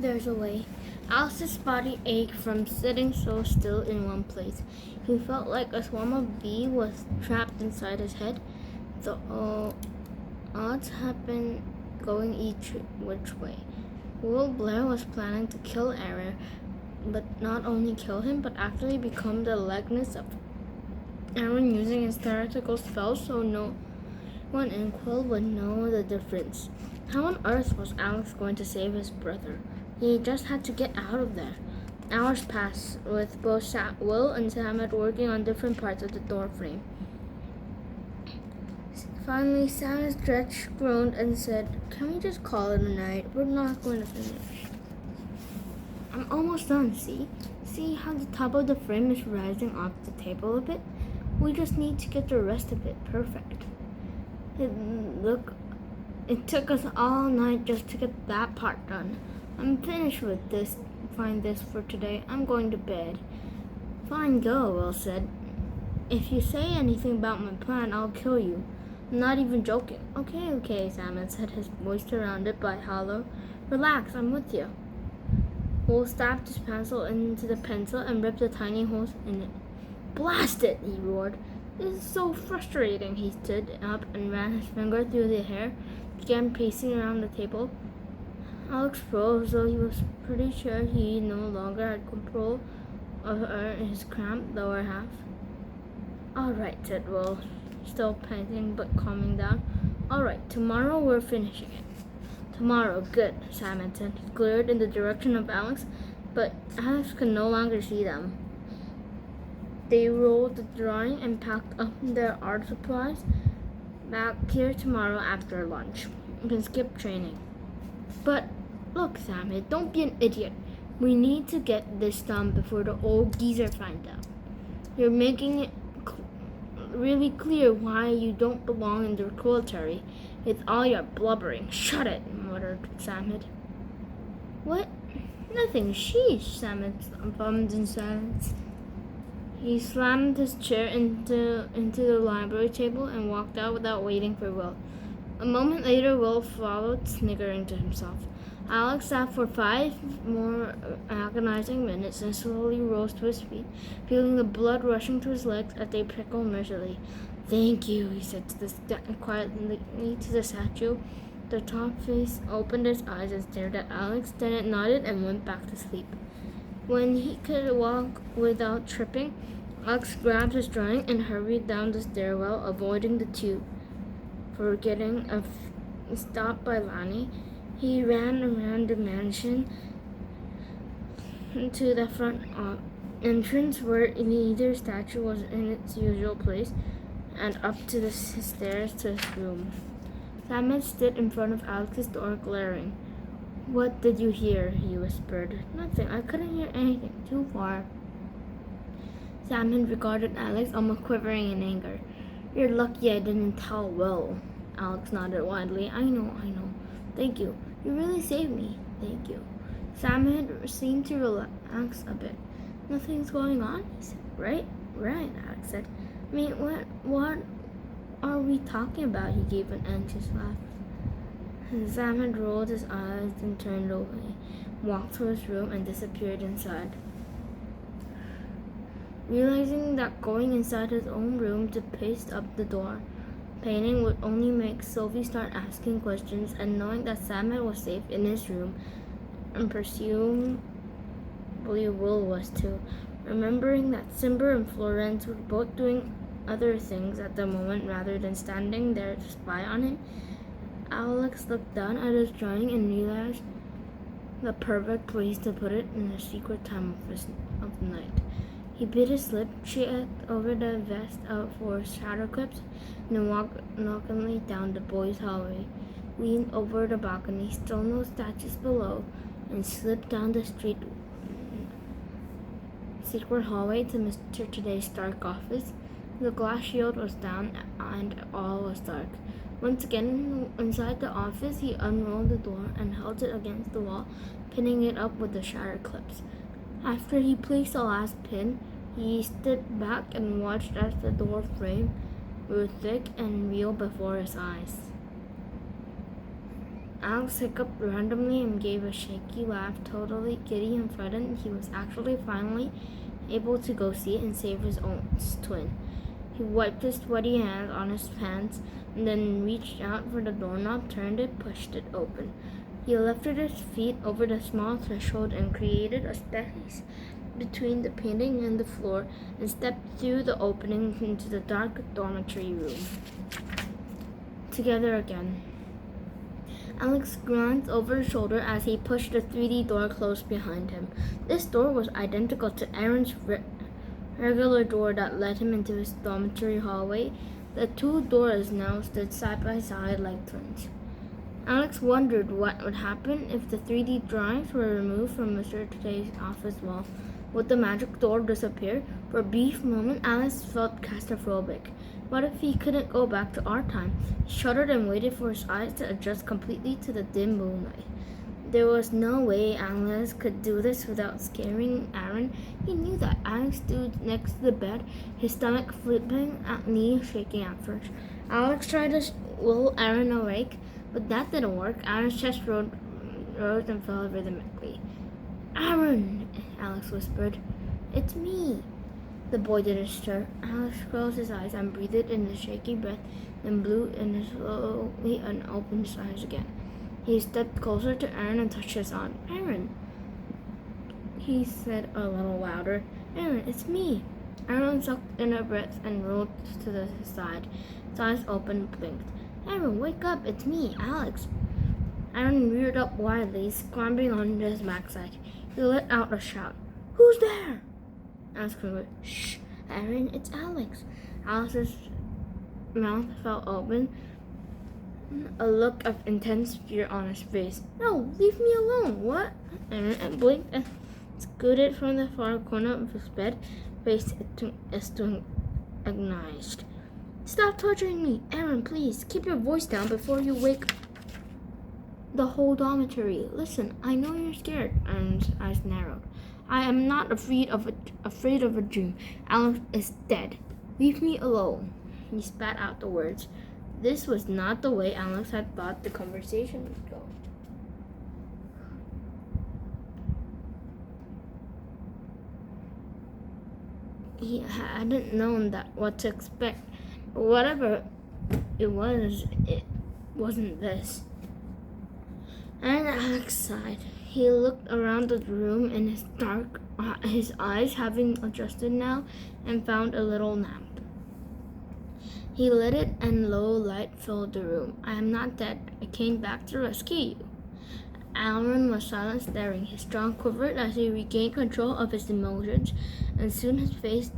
There's a way. Alice's body ached from sitting so still in one place. He felt like a swarm of bees was trapped inside his head. The odds had been going each which way. Will Blair was planning to kill Aaron, but not only kill him, but actually become the likeness of Aaron using his theoretical spells so no one in Quill would know the difference. How on earth was Alex going to save his brother? He just had to get out of there. Hours passed, with both Will and Samet working on different parts of the door frame. Finally, Samet stretched, groaned, and said, "Can we just call it a night? We're not going to finish." "I'm almost done, see? See how the top of the frame is rising off the table a bit? We just need to get the rest of it perfect. It took us all night just to get that part done. I'm finished with this. Find this for today. I'm going to bed." "Fine, go," Will said. "If you say anything about my plan, I'll kill you. I'm not even joking." Okay, Salmon said, his voice surrounded by hollow. "Relax, I'm with you." Will stabbed his pencil into the pencil and ripped the tiny holes in it. "Blast it!" he roared. "This is so frustrating." He stood up and ran his finger through the hair, began pacing around the table. Alex froze, though he was pretty sure he no longer had control over his cramped lower half. "All right," said Will, still panting but calming down. "All right, tomorrow we're finishing it." "Tomorrow, good," Simon said. He glared in the direction of Alex, but Alex could no longer see them. They rolled the drawing and packed up their art supplies. "Back here tomorrow after lunch. You can skip training." "But look, Sammy, don't be an idiot. We need to get this done before the old geezer finds out. You're making it really clear why you don't belong in the military. It's all your blubbering." "Shut it," muttered Samid. "What? Nothing. Sheesh," Samid bummed in silence. He slammed his chair into the library table and walked out without waiting for Will. A moment later, Will followed, sniggering to himself. Alex sat for 5 more agonizing minutes and slowly rose to his feet, feeling the blood rushing to his legs as they prickled miserably. "Thank you," he said quietly to the statue. The top face opened its eyes and stared at Alex, then it nodded and went back to sleep. When he could walk without tripping, Alex grabbed his drawing and hurried down the stairwell, avoiding the tube. Forgetting a stop by Lani, he ran around the mansion to the front entrance where neither statue was in its usual place, and up to the stairs to his room. Samet stood in front of Alex's door, glaring. "What did you hear?" he whispered. "Nothing. I couldn't hear anything. Too far." Samet regarded Alex, almost quivering in anger. "You're lucky I didn't tell Will." Alex nodded widely. I know. Thank you. You really saved me. Thank you." Samet seemed to relax a bit. "Nothing's going on?" he said. Right, Alex said. "I mean, what are we talking about?" He gave an anxious laugh. Samet rolled his eyes and turned away, walked to his room, and disappeared inside. Realizing that going inside his own room to paste up the door painting would only make Sophie start asking questions, and knowing that Samet was safe in his room, and presumably Will was too, remembering that Simber and Florence were both doing other things at the moment rather than standing there to spy on him, Alex looked down at his drawing and realized the perfect place to put it in the secret time of the night. He bit his lip, checked over the vest for shadow clips, and walked nonchalantly down the boys' hallway, leaned over the balcony, still no statues below, and slipped down the secret hallway to Mr. Today's dark office. The glass shield was down, and all was dark. Once again, inside the office, he unrolled the door and held it against the wall, pinning it up with the shadow clips. After he placed the last pin, he stood back and watched as the door frame grew thick and real before his eyes. Alex hiccuped randomly and gave a shaky laugh, totally giddy and frightened. He was actually finally able to go see and save his own twin. He wiped his sweaty hands on his pants and then reached out for the doorknob, turned it, pushed it open. He lifted his feet over the small threshold and created a space between the painting and the floor and stepped through the opening into the dark dormitory room. Together again. Alex glanced over his shoulder as he pushed the 3D door closed behind him. This door was identical to Aaron's regular door that led him into his dormitory hallway. The two doors now stood side by side like twins. Alex wondered what would happen if the 3D drawings were removed from Mr. Today's office wall. Would the magic door disappear? For a brief moment, Alex felt claustrophobic. What if he couldn't go back to our time? He shuddered and waited for his eyes to adjust completely to the dim moonlight. There was no way Alex could do this without scaring Aaron. He knew that. Alex stood next to the bed, his stomach flipping at knees shaking at first. Alex tried to will Aaron awake, but that didn't work. Aaron's chest rose and fell rhythmically. "Aaron," Alex whispered. "It's me." The boy didn't stir. Alex closed his eyes and breathed in a shaky breath, then blew in slowly and opened his eyes again. He stepped closer to Aaron and touched his arm. "Aaron," he said a little louder. "Aaron, it's me." Aaron sucked in a breath and rolled to the side. His eyes opened, blinked. "Aaron, wake up, it's me, Alex." Aaron reared up wildly, scrambling onto his backside. He let out a shout. "Who's there?" Alex whispered, "Shh, Aaron, it's Alex." Alex's mouth fell open, a look of intense fear on his face. "No, leave me alone." "What?" Aaron blinked and scooted from the far corner of his bed, face agonized. "Stop torturing me, Aaron, please. Keep your voice down before you wake the whole dormitory. Listen, I know you're scared." Aaron's eyes narrowed. "I am not afraid of a dream. Alex is dead. Leave me alone." He spat out the words. This was not the way Alex had thought the conversation would go. He hadn't known what to expect. But whatever it wasn't this. And Alex sighed. He looked around the room in his eyes having adjusted now, and found a little lamp. He lit it and low light filled the room. "I am not dead. I came back to rescue you." Aaron was silent, staring. His jaw quivered as he regained control of his emotions, and soon his face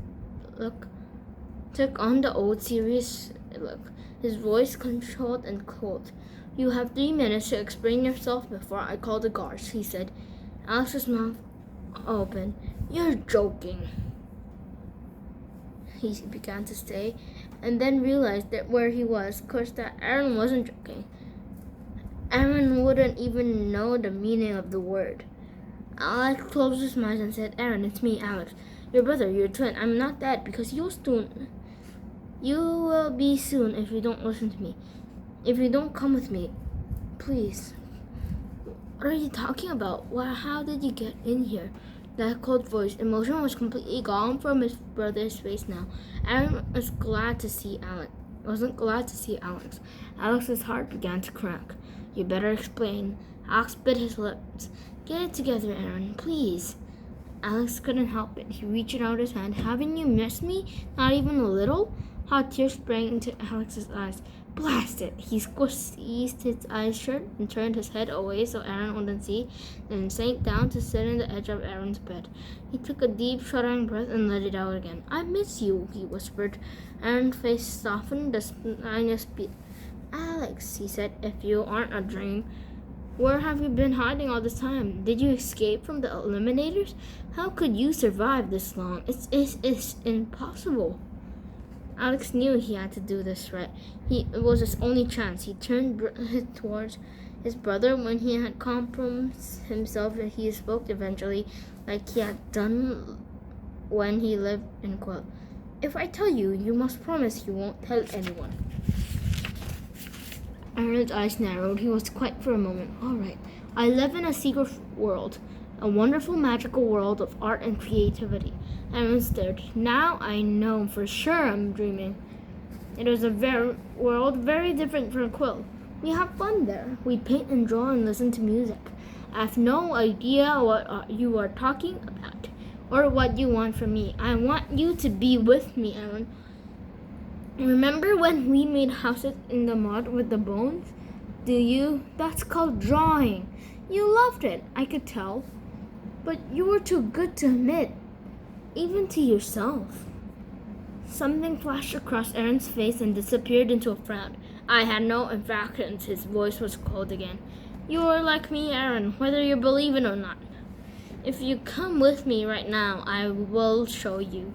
took on the old serious look. His voice controlled and cold. "You have 3 minutes to explain yourself before I call the guards," he said. Alex's mouth opened. "You're joking," he began to say, and then realized that where he was, cursed that Aaron wasn't joking. Aaron wouldn't even know the meaning of the word. Alex closed his eyes and said, "Aaron, it's me, Alex. Your brother, your twin. I'm not dead because you will be soon if you don't listen to me. If you don't come with me, please." "What are you talking about? How did you get in here?" That cold voice. Emotion was completely gone from his brother's face now. Aaron wasn't glad to see Alex. Alex's heart began to crack. "You better explain." Alex bit his lips. "Get it together, Aaron, please." Alex couldn't help it. He reached out his hand. "Haven't you missed me? Not even a little?" Hot tears sprang into Alex's eyes. "Blast it!" He squeezed his eyes shut and turned his head away so Aaron wouldn't see, then sank down to sit on the edge of Aaron's bed. He took a deep, shuddering breath and let it out again. "I miss you," he whispered. Aaron's face softened the slightest bit. "Alex," he said, "if you aren't a dream, where have you been hiding all this time? Did you escape from the Eliminators? How could you survive this long? It's impossible." Alex knew he had to do this right. It was his only chance. He turned towards his brother when he had compromised himself, and he spoke eventually, like he had done when he lived in Quill. "If I tell you, you must promise you won't tell anyone." Aaron's eyes narrowed. He was quiet for a moment. All right. I live in a secret world, a wonderful, magical world of art and creativity. Aaron stared. Now I know for sure I'm dreaming. It is a world very different from Quill. We have fun there. We paint and draw and listen to music. I have no idea what you are talking about or what you want from me. I want you to be with me, Aaron. Remember when we made houses in the mud with the bones? Do you? That's called drawing. You loved it, I could tell. But you were too good to admit, even to yourself. Something flashed across Aaron's face and disappeared into a frown. I had no infractions. His voice was cold again. You are like me, Aaron, whether you believe it or not. If you come with me right now, I will show you.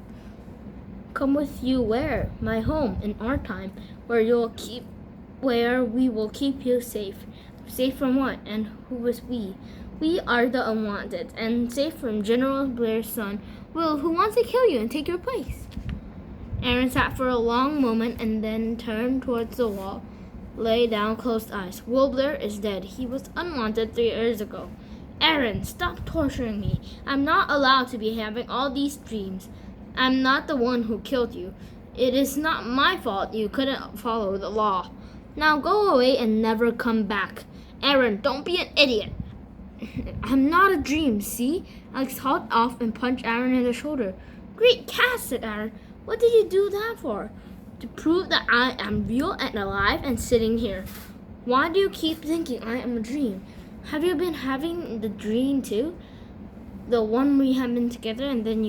Come with you where? My home, in our time, where we will keep you safe. Safe from what? And who is we? We are the Unwanteds, and safe from General Blair's son, Will, who wants to kill you and take your place. Aaron sat for a long moment and then turned towards the wall, lay down, closed eyes. Will Blair is dead. He was unwanted 3 years ago. Aaron, stop torturing me. I'm not allowed to be having all these dreams. I'm not the one who killed you. It is not my fault you couldn't follow the law. Now go away and never come back. Aaron, don't be an idiot. I'm not a dream, see? Alex hauled off and punched Aaron in the shoulder. Great cat, said Aaron. What did you do that for? To prove that I am real and alive and sitting here. Why do you keep thinking I am a dream? Have you been having the dream too? The one we have been together and then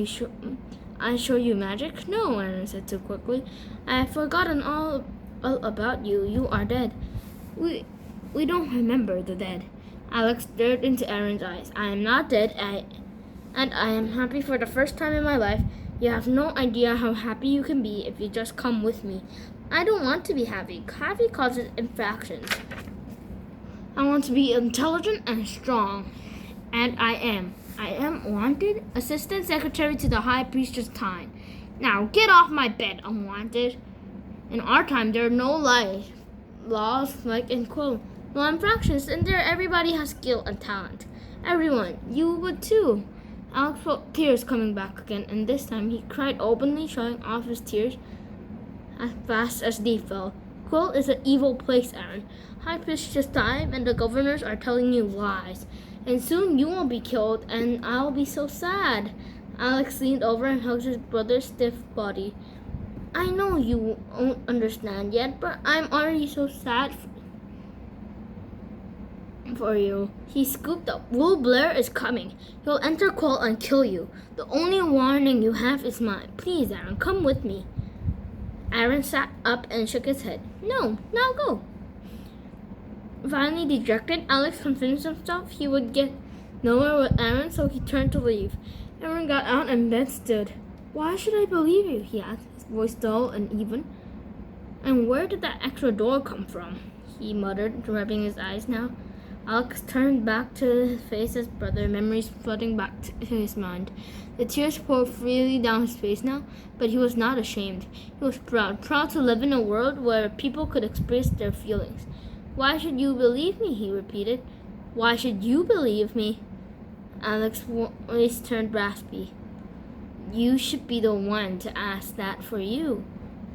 I show you magic? No, Aaron said too quickly. I have forgotten all about you. You are dead. We don't remember the dead. Alex stared into Aaron's eyes. I am not dead, and I am happy for the first time in my life. You have no idea how happy you can be if you just come with me. I don't want to be happy. Happy causes infractions. I want to be intelligent and strong. And I am. I am wanted, Assistant Secretary to the High Priestess Time. Now get off my bed, unwanted. In our time, there are no laws like in Quill. No infractions, and there everybody has skill and talent. Everyone, you would too. Alex felt tears coming back again, and this time he cried openly, showing off his tears as fast as they fell. Quill is an evil place, Aaron. High Priestess Time and the governors are telling you lies. And soon you will be killed, and I'll be so sad. Alex leaned over and hugged his brother's stiff body. I know you won't understand yet, but I'm already so sad for you. He scooped up. Will Blair is coming. He'll enter Quill and kill you. The only warning you have is mine. Please, Aaron, come with me. Aaron sat up and shook his head. No, now go. Finally dejected, Alex convinced himself he would get nowhere with Aaron, so he turned to leave. Aaron got out and then stood. Why should I believe you? He asked, his voice dull and even. And where did that extra door come from? He muttered, rubbing his eyes now. Alex turned back to face his brother, memories flooding back to his mind. The tears poured freely down his face now, but he was not ashamed. He was proud to live in a world where people could express their feelings. Why should you believe me? He repeated. Why should you believe me? Alex's voice turned raspy. You should be the one to ask that for you.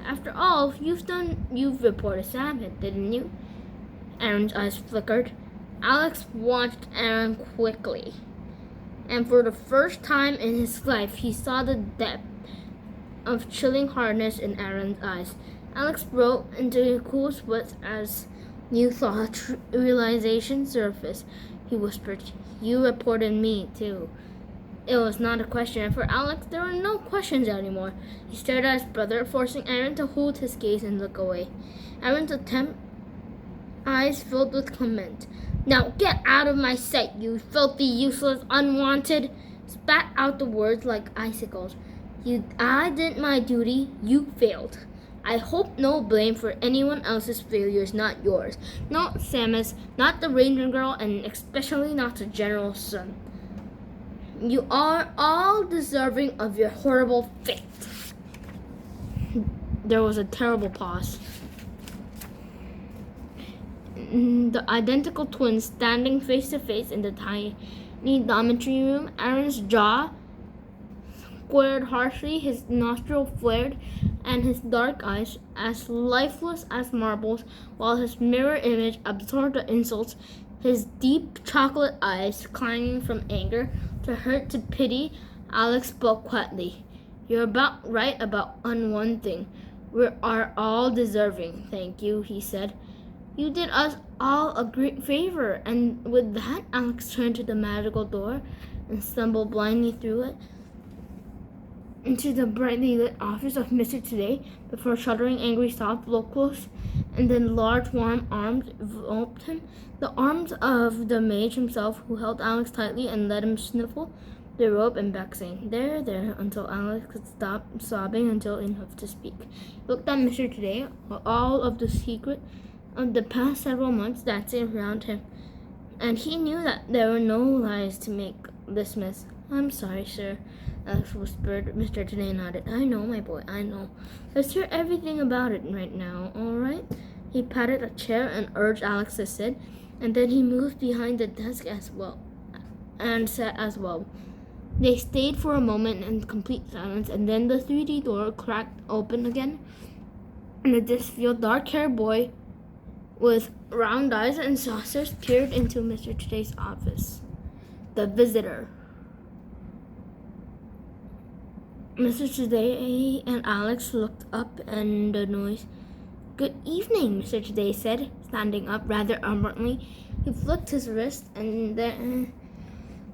After all, you've reported Sabbath, didn't you? Aaron's eyes flickered. Alex watched Aaron quickly, and for the first time in his life, he saw the depth of chilling hardness in Aaron's eyes. Alex broke into cool sweats as new thought realization surfaced. He whispered, You reported me, too. It was not a question, and for Alex, there were no questions anymore. He stared at his brother, forcing Aaron to hold his gaze and look away. Aaron's eyes filled with comment. Now get out of my sight, you filthy, useless, unwanted. Spat out the words like icicles. I did my duty, you failed. I hope no blame for anyone else's failures, not yours. Not Samus, not the ranger girl, and especially not the general's son. You are all deserving of your horrible fate. There was a terrible pause. the identical twins standing face to face in the tiny dormitory room. Aaron's jaw squared harshly, his nostril flared, and his dark eyes as lifeless as marbles, while his mirror image absorbed the insults, his deep chocolate eyes climbing from anger to hurt to pity. Alex spoke quietly. "You're about right about one thing. We are all deserving, thank you," he said. "You did us all a great favor." And with that, Alex turned to the magical door and stumbled blindly through it into the brightly lit office of Mr. Today before shuddering angry sobs blow close, and then large warm arms enveloped him, the arms of the mage himself, who held Alex tightly and let him sniffle the robe and back, saying, "There, there," until Alex could stop sobbing until enough to speak. He looked at Mr. Today, all of the secret of the past several months dancing around him, and he knew that there were no lies to make this mess. "I'm sorry, sir," Alex whispered. Mr. Today nodded. "I know, my boy, I know. Let's hear everything about it right now, all right?" He patted a chair and urged Alex to sit, and then he moved behind the desk as well, and sat as well. They stayed for a moment in complete silence, and then the 3D door cracked open again, and a disfigured, dark-haired boy with round eyes and saucers peered into Mr. Today's office. The visitor. Mr. Today and Alex looked up and the noise. "Good evening," Mr. Today said, standing up rather abruptly. He flicked his wrist, and the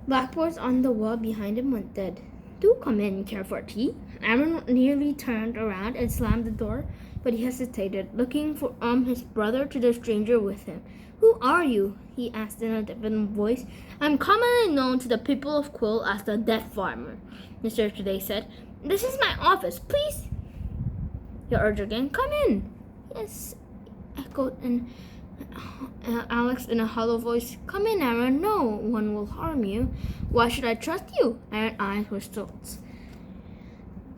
blackboards on the wall behind him went dead. "Do come in, care for tea?" Aaron nearly turned around and slammed the door, but he hesitated, looking from his brother to the stranger with him. "Who are you?" he asked in a different voice. "I'm commonly known to the people of Quill as the Death Farmer," Mr. Today said. "This is my office, please." He urged again. "Come in." "Yes," echoed Alex in a hollow voice. "Come in, Aaron. No one will harm you." "Why should I trust you?" Aaron's eyes were stilts.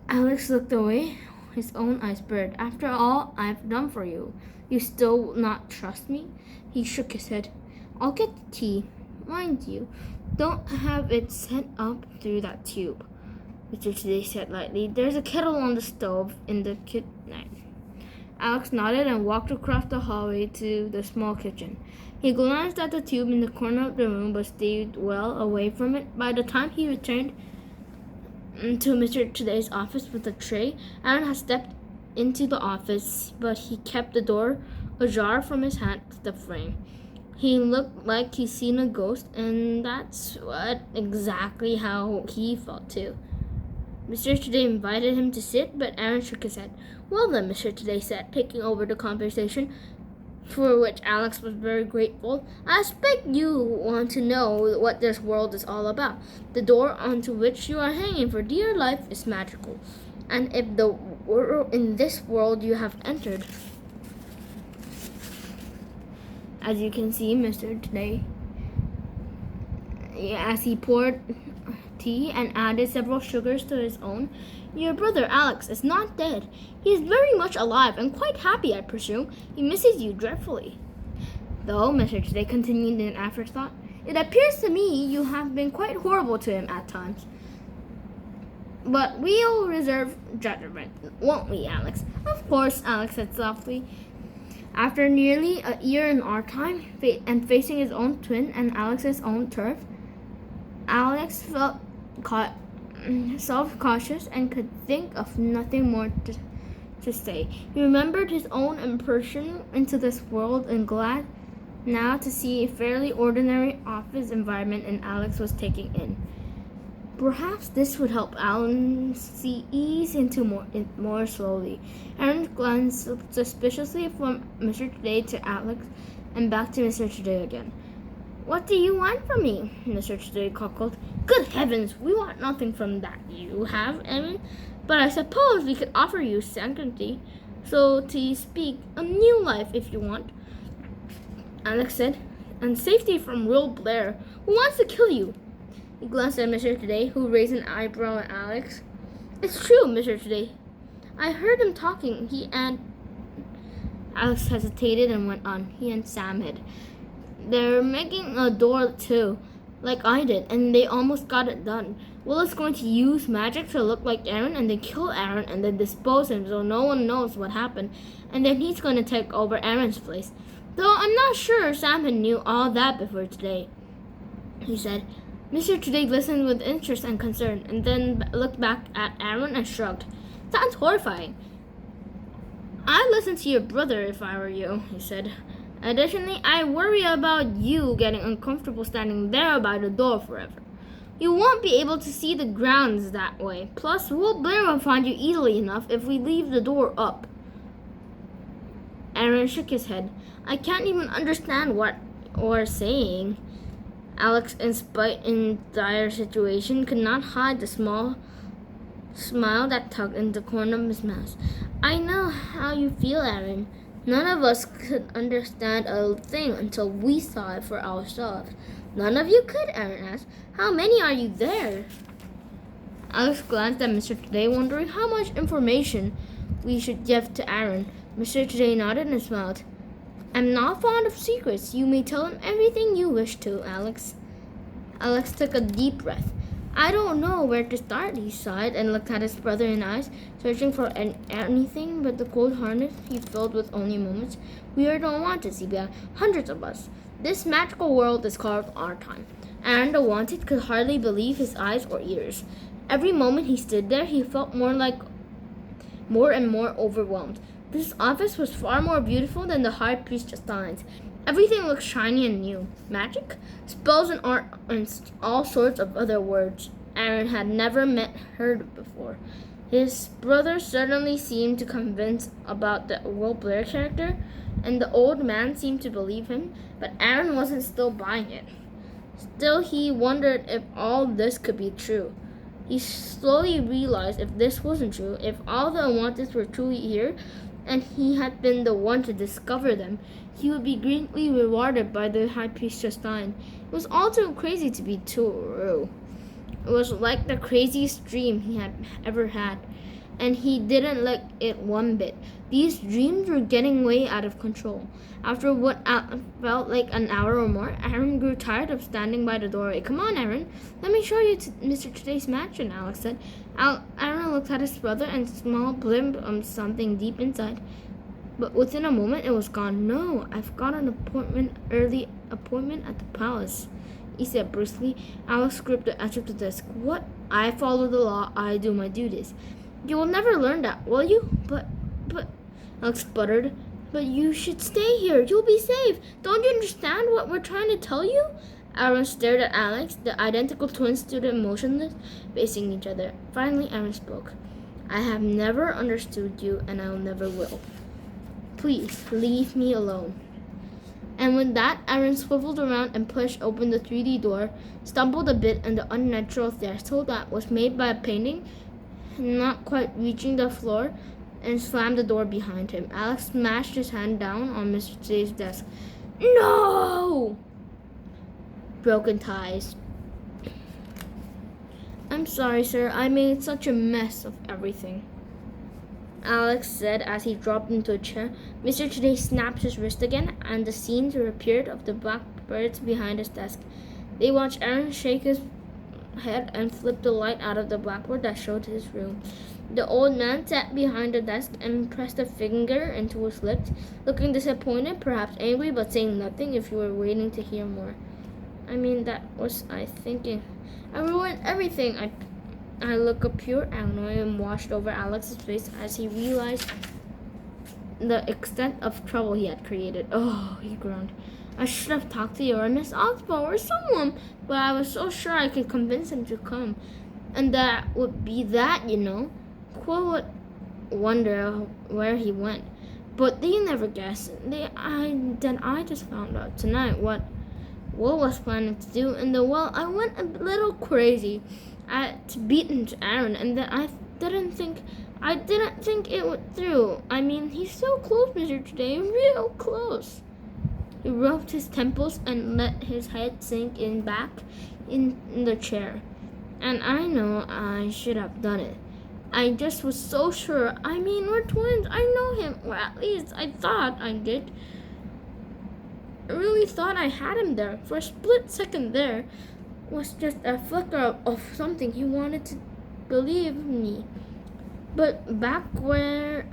Alex looked away, his own eyes burned. "After all I've done for you, you still will not trust me?" He shook his head. "I'll get the tea. Mind you, don't have it sent up through that tube," Mr. Today said lightly. "There's a kettle on the stove in the kitchen." Alex nodded and walked across the hallway to the small kitchen. He glanced at the tube in the corner of the room, but stayed well away from it. By the time he returned to Mr. Today's office with a tray, Aaron had stepped into the office, but he kept the door ajar from his hand to the frame. He looked like he'd seen a ghost, and that's exactly how he felt too. Mr. Today invited him to sit, but Aaron shook his head. "Well then," Mr. Today said, taking over the conversation, for which Alex was very grateful. "I expect you want to know what this world is all about. The door onto which you are hanging for dear life is magical. And if the world in this world you have entered..." As you can see, Mr. Today, as he poured tea and added several sugars to his own, "Your brother Alex is not dead. He is very much alive and quite happy, I presume. He misses you dreadfully. Though," Mr. Today continued in an afterthought, "it appears to me you have been quite horrible to him at times. But we'll reserve judgment, won't we, Alex?" "Of course," Alex said softly. After nearly a year in our time, and facing his own twin and Alex's own turf, Alex felt self-cautious and could think of nothing more to say. He remembered his own immersion into this world and glad now to see a fairly ordinary office environment and Alex was taking in. Perhaps this would help Alan ease into more slowly. Aaron glanced suspiciously from Mr. Today to Alex and back to Mr. Today again. "What do you want from me?" Mr. Today cackled. "Good heavens, we want nothing from that you have, Aaron. But I suppose we could offer you sanctity, so to speak, a new life if you want," Alex said, "and safety from real Blair, who wants to kill you." He glanced at Mr. Today, who raised an eyebrow at Alex. "It's true, Mr. Today. I heard him talking. Alex hesitated and went on. He and Sam hid. They're making a door too, like I did, and they almost got it done. Will is going to use magic to look like Aaron and then kill Aaron and then dispose him so no one knows what happened. And then he's going to take over Aaron's place. Though I'm not sure Sam had knew all that before today, he said. Mr. Today listened with interest and concern and then looked back at Aaron and shrugged. Sounds horrifying. I'd listen to your brother if I were you, he said. Additionally, I worry about you getting uncomfortable standing there by the door forever. You won't be able to see the grounds that way. Plus, Will Blair will find you easily enough if we leave the door up. Aaron shook his head. I can't even understand what you're saying. Alex, in dire situation, could not hide the small smile that tugged in the corner of his mouth. I know how you feel, Aaron. None of us could understand a thing until we saw it for ourselves. None of you could, Aaron asked. How many are you there? Alex glanced at Mr. Today, wondering how much information we should give to Aaron. Mr. Today nodded and smiled. I'm not fond of secrets. You may tell him everything you wish to, Alex. Alex took a deep breath. I don't know where to start, he sighed and looked at his brother in the eyes, searching for anything but the cold hardness he filled with only moments. We are the Unwanteds, he began. Hundreds of us. This magical world is called our time. And the Wanted could hardly believe his eyes or ears. Every moment he stood there, he felt more and more overwhelmed. This office was far more beautiful than the High Priestess Steins. Everything looked shiny and new. Magic, spells, and art, and all sorts of other words Aaron had never heard before. His brother certainly seemed to convince about the Will Blair character, and the old man seemed to believe him, but Aaron wasn't still buying it. Still, he wondered if all this could be true. He slowly realized if this wasn't true, if all the Unwanteds were truly here, and he had been the one to discover them, he would be greatly rewarded by the High Priestess Stein. It was all too crazy to be true. It was like the craziest dream he had ever had, and he didn't like it one bit. These dreams were getting way out of control. After what felt like an hour or more, Aaron grew tired of standing by the doorway. Come on, Aaron. Let me show you Mr. Today's mansion, Alex said. Aaron looked at his brother and small blimp of something deep inside. But within a moment, it was gone. No, I've got an early appointment at the palace, he said brusquely. Alex gripped the edge of the desk. What? I follow the law. I do my duties. You will never learn that, will you? But, Alex sputtered. But you should stay here. You'll be safe. Don't you understand what we're trying to tell you? Aaron stared at Alex. The identical twins stood motionless, facing each other. Finally, Aaron spoke. I have never understood you, and I'll never will. Please, leave me alone. And with that, Aaron swiveled around and pushed open the 3D door, stumbled a bit, and the unnatural threshold that was made by a painting, not quite reaching the floor, and slammed the door behind him. Alex smashed his hand down on Mr. Today's desk. No! Broken ties. I'm sorry, sir. I made such a mess of everything, Alex said as he dropped into a chair. Mr. Today snapped his wrist again, and the scenes reappeared of the blackbirds behind his desk. They watched Aaron shake his head and flip the light out of the blackboard that showed his room. The old man sat behind the desk and pressed a finger into his lips, looking disappointed, perhaps angry, but saying nothing if you were waiting to hear more. I mean, that was I thinking. I ruined everything. I look of pure annoyance washed over Alex's face as he realized the extent of trouble he had created. Oh, he groaned. I should have talked to you or Miss Oxbow or someone, but I was so sure I could convince him to come. And that would be that, you know. Quill would wonder where he went. But they never guessed. I just found out tonight what Will was planning to do. And I went a little crazy. I beat into Aaron, and then I didn't think it went through. I mean, he's so close, Mr. Today, real close. He rubbed his temples and let his head sink back in the chair. And I know I should have done it. I just was so sure. I mean, we're twins. I know him. Or at least I thought I did. I really thought I had him there. For a split second there was just a flicker of something. He wanted to believe me. But back where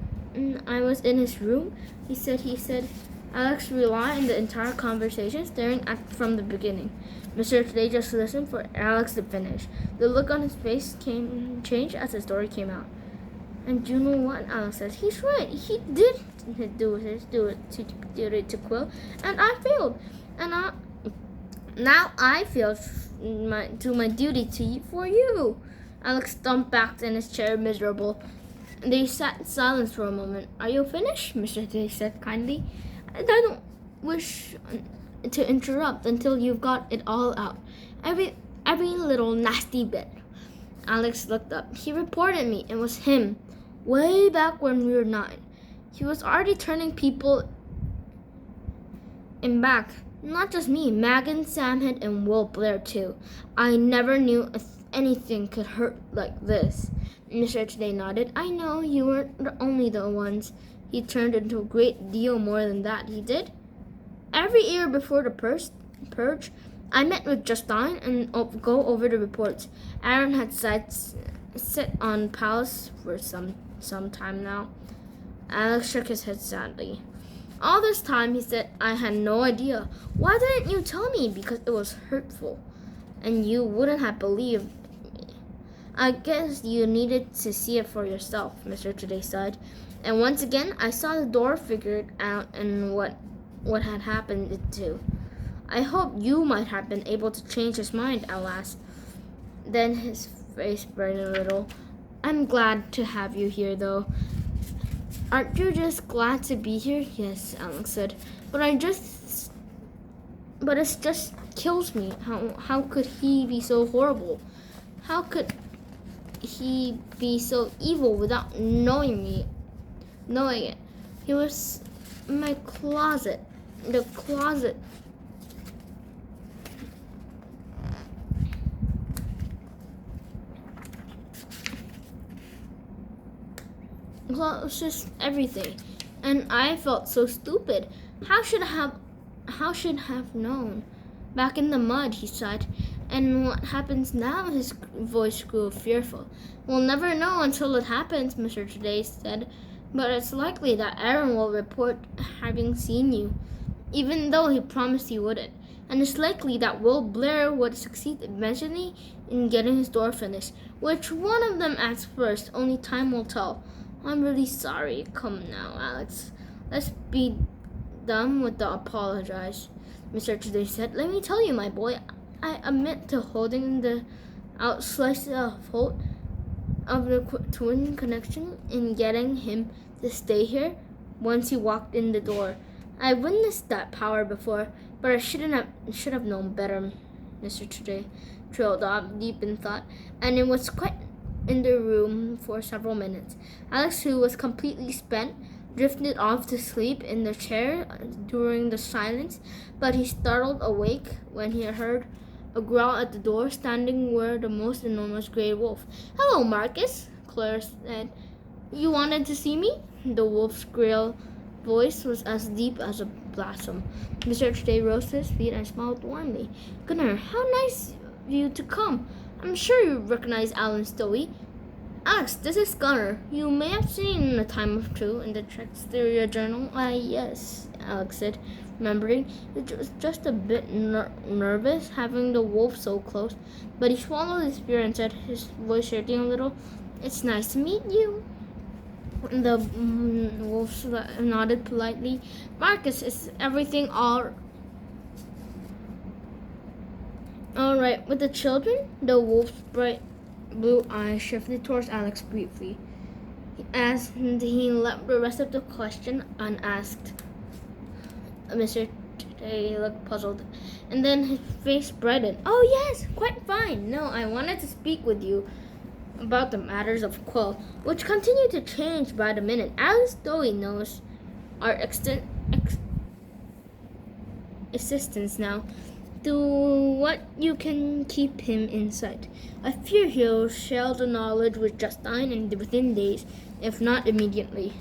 I was in his room, he said, Alex relied on the entire conversation, staring at from the beginning. Mr. Today just listened for Alex to finish. The look on his face changed as the story came out. And you know what? Alex says, he's right. He did do it to Quill, and I failed. And now I feel my duty for you. Alex thumped back in his chair, miserable. They sat in silence for a moment. Are you finished? Mr. Today said kindly. I don't wish to interrupt until you've got it all out. Every little nasty bit. Alex looked up. He reported me. It was him. Way back when we were 9. He was already turning people in back. Not just me. Megan, Samhead, and Will Blair too. I never knew anything could hurt like this. Mr. Today nodded. I know you weren't the only ones. He turned into a great deal more than that. He did. Every year before the purge, I met with Justine and go over the reports. Aaron had sit on palace for some time now. Alex shook his head sadly. All this time, he said, I had no idea. Why didn't you tell me? Because it was hurtful. And you wouldn't have believed me. I guess you needed to see it for yourself, Mr. Today sighed. And once again, I saw the door figured out and what had happened to. I hope you might have been able to change his mind at last. Then his face brightened a little. I'm glad to have you here, though. Aren't you just glad to be here? Yes, Alex said. But it just kills me. How could he be so horrible? How could he be so evil without knowing it? He was in my closet. The closet. Well, it was just everything. And I felt so stupid. How should I have known? Back in the mud, he sighed. And what happens now? His voice grew fearful. We'll never know until it happens, Mr. Today said. But it's likely that Aaron will report having seen you, even though he promised he wouldn't. And it's likely that Will Blair would succeed eventually in getting his door finished. Which one of them acts first, only time will tell. I'm really sorry. Come now, Alex. Let's be done with the apologize, Mr. Today said. Let me tell you, my boy, I admit to holding the out slice of hope of the twin connection in getting him to stay here once he walked in the door. I witnessed that power before, but I should have known better, Mr. Today trailed off deep in thought, and it was quite in the room for several minutes. Alex, who was completely spent, drifted off to sleep in the chair during the silence, but he startled awake when he heard a growl at the door. Standing were the most enormous gray wolf. Hello, Marcus, Claire said. You wanted to see me? The wolf's shrill voice was as deep as a blossom. Mr. Today rose to his feet and smiled warmly. Gunnar, how nice of you to come. I'm sure you recognize Alan Stowey. Alex, this is Gunnar. You may have seen A Time of Two in the Trexteria Journal. Yes, Alex said, remembering. It was just a bit nervous having the wolf so close, but he swallowed his fear and said, his voice shaking a little, It's nice to meet you. The wolf nodded politely. Marcus, is everything all right with the children? The wolf's bright blue eyes shifted towards Alex briefly, as he left the rest of the question unasked. Mr. Today looked puzzled, and then his face brightened. Oh yes, quite fine. No, I wanted to speak with you about the matters of Quill, which continue to change by the minute. Alice Stowey knows our existence now. Do what you can keep him in sight. I fear he'll share the knowledge with Justine and within days, if not immediately.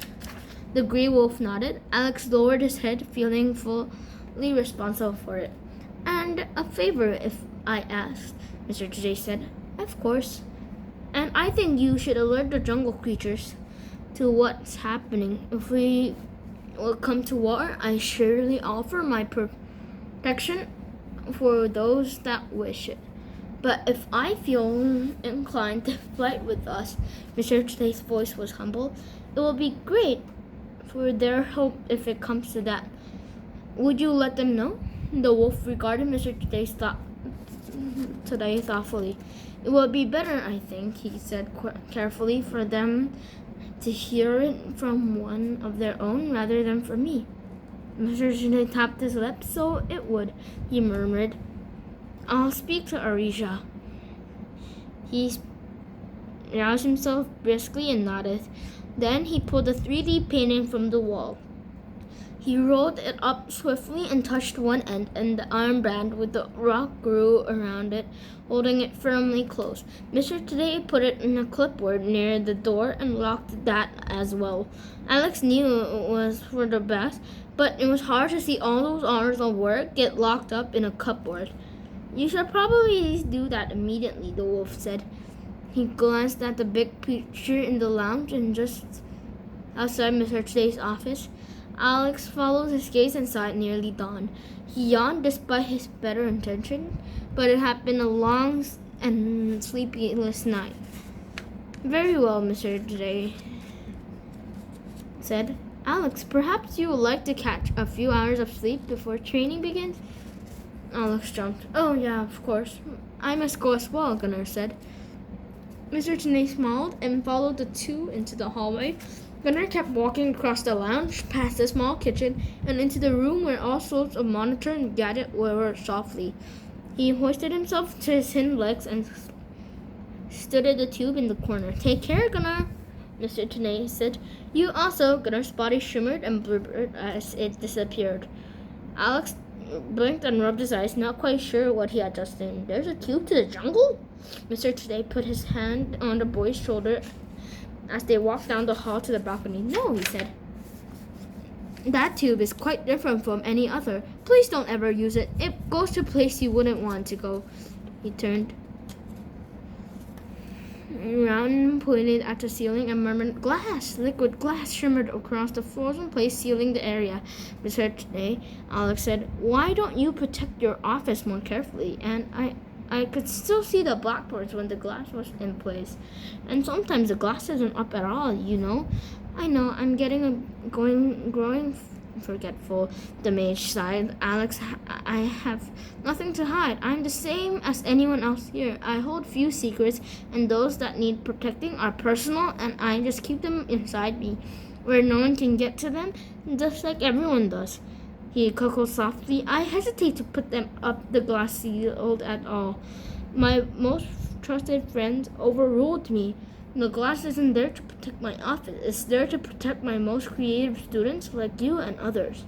The Grey Wolf nodded. Alex lowered his head, feeling fully responsible for it. And a favor, if I asked, Mr. J said. Of course. And I think you should alert the jungle creatures to what's happening. If we will come to war, I surely offer my protection for those that wish it. But if I feel inclined to fight with us, Mr. J's voice was humble, it will be great for their hope if it comes to that. Would you let them know? The wolf regarded Mr. Today thoughtfully. It would be better, I think, he said carefully, for them to hear it from one of their own rather than from me. Mr. Today tapped his lips, so it would, he murmured. I'll speak to Arisha. He roused himself briskly and nodded. Then he pulled a 3D painting from the wall. He rolled it up swiftly and touched one end, and the armband with the rock grew around it, holding it firmly closed. Mr. Today put it in a clipboard near the door and locked that as well. Alex knew it was for the best, but it was hard to see all those hours of work get locked up in a cupboard. You should probably do that immediately, the wolf said. He glanced at the big picture in the lounge and just outside Mr. Today's office. Alex followed his gaze and saw it nearly dawn. He yawned despite his better intention, but it had been a long and sleepless night. Very well, Mr. Today said. Alex, perhaps you would like to catch a few hours of sleep before training begins? Alex jumped. Oh, yeah, of course. I must go as well, Gunnar said. Mr. Today smiled and followed the two into the hallway. Gunnar kept walking across the lounge, past the small kitchen, and into the room where all sorts of monitor and gadget were softly. He hoisted himself to his hind legs and stood at the tube in the corner. Take care, Gunnar, Mr. Today said. You also, Gunnar's body shimmered and blubbered as it disappeared. Alex blinked and rubbed his eyes, not quite sure what he had just seen. There's a tube to the jungle? Mr. Today put his hand on the boy's shoulder as they walked down the hall to the balcony. No, he said. That tube is quite different from any other. Please don't ever use it. It goes to a place you wouldn't want to go. He turned around and pointed at the ceiling and murmured, Glass! Liquid glass shimmered across the frozen place, sealing the area. Mr. Today, Alex said, Why don't you protect your office more carefully? And I could still see the blackboards when the glass was in place. And sometimes the glass isn't up at all, you know. I know, I'm growing forgetful, the mage sighed. Alex, I have nothing to hide. I'm the same as anyone else here. I hold few secrets, and those that need protecting are personal, and I just keep them inside me, where no one can get to them, just like everyone does. He chuckled softly. I hesitate to put them up the glass sealed at all. My most trusted friends overruled me. The glass isn't there to protect my office. It's there to protect my most creative students like you and others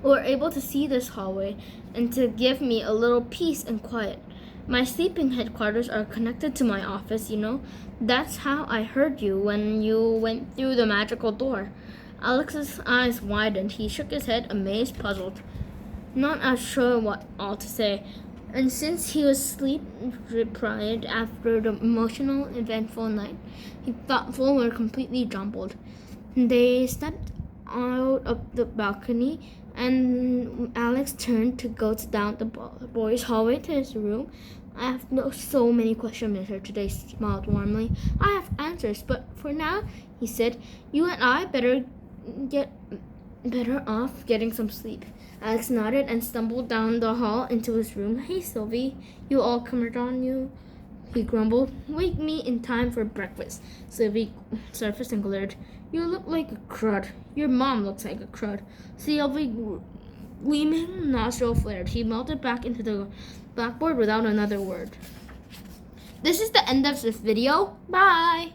who are able to see this hallway and to give me a little peace and quiet. My sleeping headquarters are connected to my office, you know. That's how I heard you when you went through the magical door. Alex's eyes widened. He shook his head, amazed, puzzled, not as sure what all to say. And since he was sleep-deprived after the emotional, eventful night, his thoughts were completely jumbled. They stepped out of the balcony, and Alex turned to go down the boys' hallway to his room. I have so many questions, Mr. Today smiled warmly. I have answers, but for now, he said, you and I better off getting some sleep. Alex nodded and stumbled down the hall into his room. Hey, Sylvie, you all covered on you? He grumbled. Wake me in time for breakfast. Sylvie surfaced and glared. You look like a crud. Your mom looks like a crud. Sylvie gleaming nostril flared. He melted back into the blackboard without another word. This is the end of this video. Bye!